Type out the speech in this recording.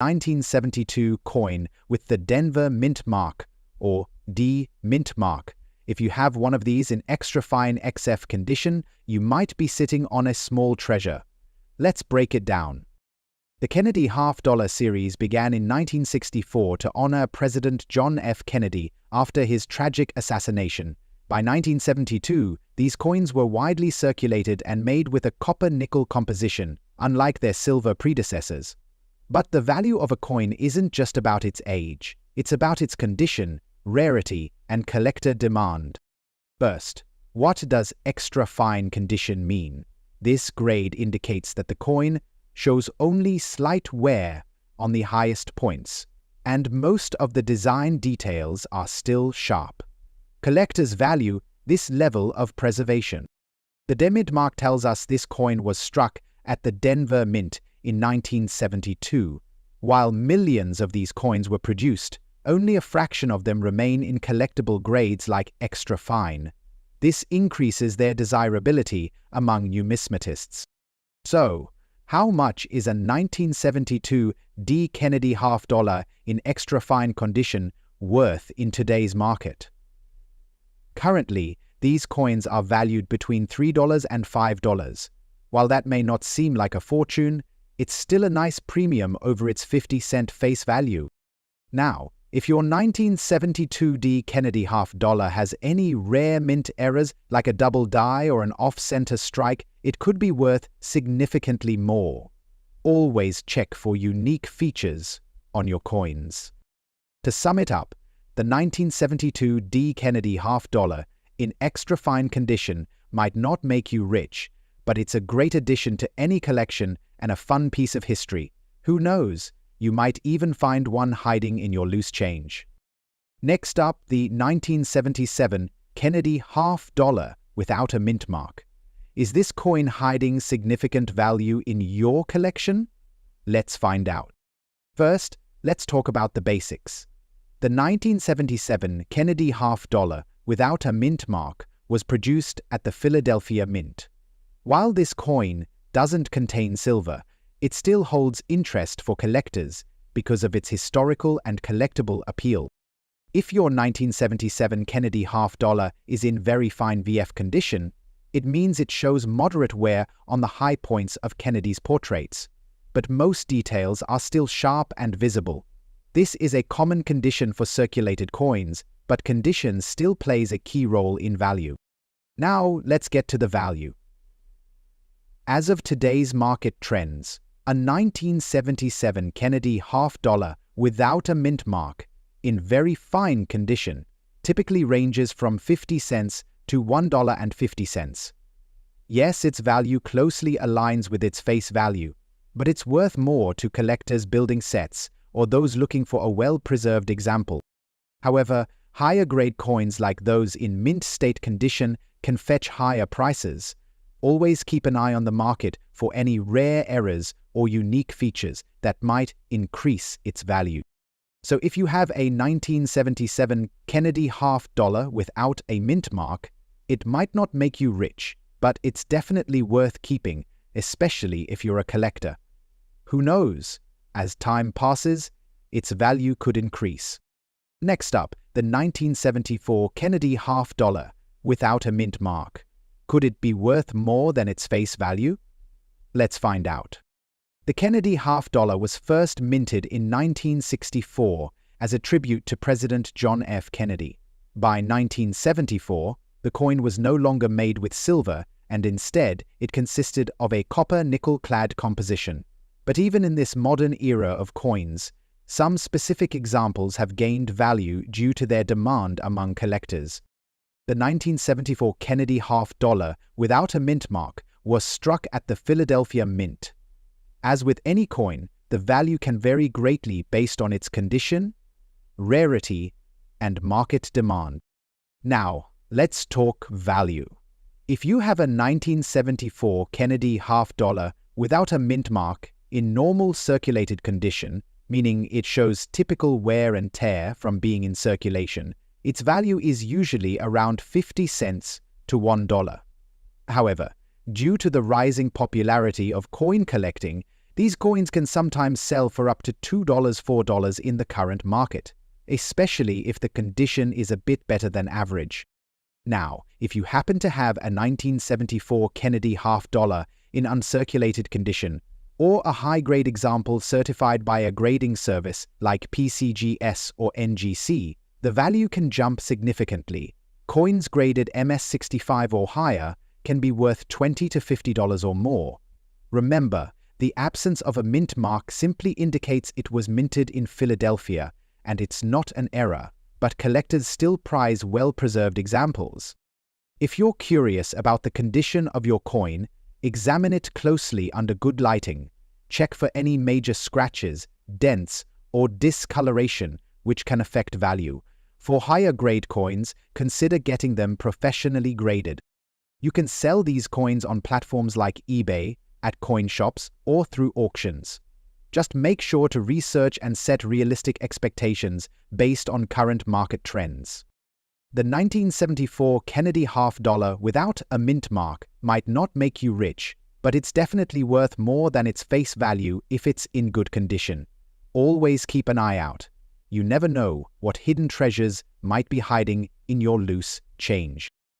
1972 coin with the Denver Mint mark, or D Mint mark. If you have one of these in extra fine XF condition, you might be sitting on a small treasure. Let's break it down. The Kennedy half-dollar series began in 1964 to honor President John F. Kennedy after his tragic assassination. By 1972, these coins were widely circulated and made with a copper-nickel composition, unlike their silver predecessors. But the value of a coin isn't just about its age. It's about its condition, rarity, and collector demand. First, what does extra fine condition mean? This grade indicates that the coin shows only slight wear on the highest points, and most of the design details are still sharp. Collectors value this level of preservation. The DeMint mark tells us this coin was struck at the Denver Mint in 1972. While millions of these coins were produced, only a fraction of them remain in collectible grades like extra fine. This increases their desirability among numismatists. So, how much is a 1972 D. Kennedy half-dollar in extra fine condition worth in today's market? Currently, these coins are valued between $3 and $5. While that may not seem like a fortune, it's still a nice premium over its 50-cent face value. Now, if your 1972 D. Kennedy half-dollar has any rare mint errors like a double die or an off-center strike, it could be worth significantly more. Always check for unique features on your coins. To sum it up, the 1972 D. Kennedy half-dollar in extra fine condition might not make you rich, but it's a great addition to any collection and a fun piece of history. Who knows? You might even find one hiding in your loose change. Next up, the 1977 Kennedy half-dollar without a mint mark. Is this coin hiding significant value in your collection? Let's find out. First, let's talk about the basics. The 1977 Kennedy half-dollar without a mint mark was produced at the Philadelphia Mint. While this coin doesn't contain silver, it still holds interest for collectors because of its historical and collectible appeal. If your 1977 Kennedy half-dollar is in very fine VF condition, it means it shows moderate wear on the high points of Kennedy's portraits, but most details are still sharp and visible. This is a common condition for circulated coins, but condition still plays a key role in value. Now, let's get to the value. As of today's market trends, a 1977 Kennedy half-dollar without a mint mark in very fine condition typically ranges from 50 cents to $1.50. Yes, its value closely aligns with its face value, but it's worth more to collectors building sets or those looking for a well-preserved example. However, higher-grade coins like those in mint state condition can fetch higher prices. Always keep an eye on the market for any rare errors or unique features that might increase its value. So if you have a 1977 Kennedy half-dollar without a mint mark, it might not make you rich, but it's definitely worth keeping, especially if you're a collector. Who knows? As time passes, its value could increase. Next up, the 1974 Kennedy half-dollar without a mint mark. Could it be worth more than its face value? Let's find out. The Kennedy half-dollar was first minted in 1964 as a tribute to President John F. Kennedy. By 1974, the coin was no longer made with silver, and instead it consisted of a copper-nickel-clad composition. But even in this modern era of coins, some specific examples have gained value due to their demand among collectors. The 1974 Kennedy half-dollar without a mint mark was struck at the Philadelphia Mint. As with any coin, the value can vary greatly based on its condition, rarity, and market demand. Now, let's talk value. If you have a 1974 Kennedy half-dollar without a mint mark in normal circulated condition, meaning it shows typical wear and tear from being in circulation, its value is usually around 50 cents to $1. However, due to the rising popularity of coin collecting, These coins can sometimes sell for up to $2, $4 in the current market, especially if the condition is a bit better than average. Now, if you happen to have a 1974 Kennedy half dollar in uncirculated condition, or a high-grade example certified by a grading service like PCGS or NGC, the value can jump significantly. Coins graded MS65 or higher can be worth $20 to $50 or more. Remember, the absence of a mint mark simply indicates it was minted in Philadelphia, and it's not an error, but collectors still prize well-preserved examples. If you're curious about the condition of your coin, examine it closely under good lighting. Check for any major scratches, dents, or discoloration which can affect value. For higher-grade coins, consider getting them professionally graded. You can sell these coins on platforms like eBay, at coin shops, or through auctions. Just make sure to research and set realistic expectations based on current market trends. The 1974 Kennedy half dollar without a mint mark might not make you rich, but it's definitely worth more than its face value if it's in good condition. Always keep an eye out. You never know what hidden treasures might be hiding in your loose change.